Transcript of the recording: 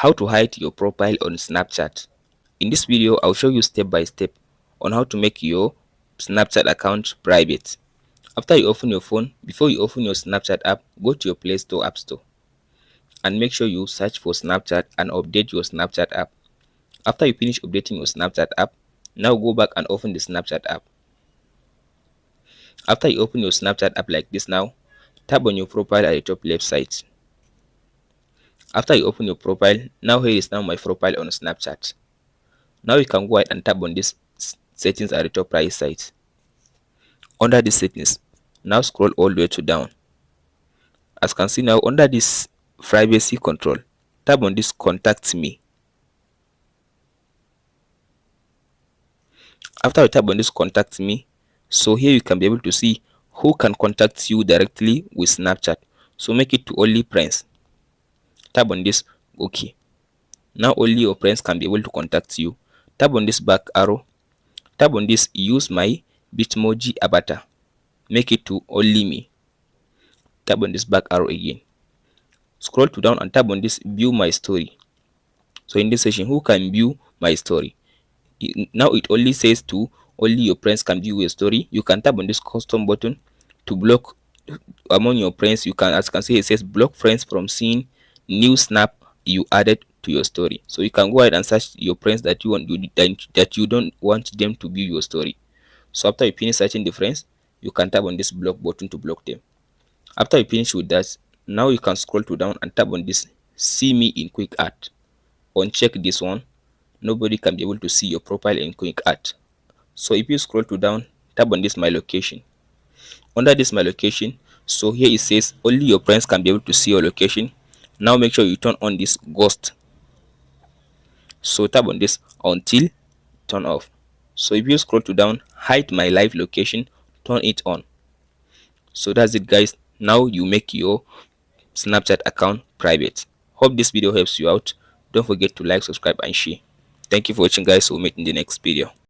How to hide your profile on Snapchat. In this video, I'll show you step by step on how to make your Snapchat account private. After you open your phone, before you open your Snapchat app, go to your Play Store App Store and make sure you search for Snapchat and update your Snapchat app. After you finish updating your Snapchat app, now go back and open the Snapchat app. After you open your Snapchat app like this now, tap on your profile at the top left side. After you open your profile, now here is now my profile on Snapchat. Now you can go ahead and tap on this settings at the top right side. Under this settings, now scroll all the way to down. As you can see now, under this privacy control, tap on this contact me. After you tap on this contact me, so here you can be able to see who can contact you directly with Snapchat. So make it to only friends. Tap on this okay. Now only your friends can be able to contact you. Tap on this back arrow. Tap on this use my Bitmoji avatar. Make it to only me. Tap on this back arrow again. Scroll to down and tap on this view my story. So in this section, who can view my story? Now it only says to only your friends can view your story. You can tap on this custom button to block among your friends. You can, as you can see, it says block friends from seeing new snap you added to your story. So you can go ahead and search your friends that you don't want them to view your story. So after you finish searching the friends, you can tap on this block button to block them. After you finish with that, now you can scroll to down and tap on this see me in quick art. Uncheck this one. Nobody can be able to see your profile in quick art. So if you scroll to down, tap on this my location. Under this my location, so here it says only your friends can be able to see your location. Now make sure you turn on this ghost. So tap on this until turn off. So if you scroll to down, hide my live location, turn it on. So that's it guys. Now you make your Snapchat account private. Hope this video helps you out. Don't forget to like, subscribe and share. Thank you for watching guys. We'll meet in the next video.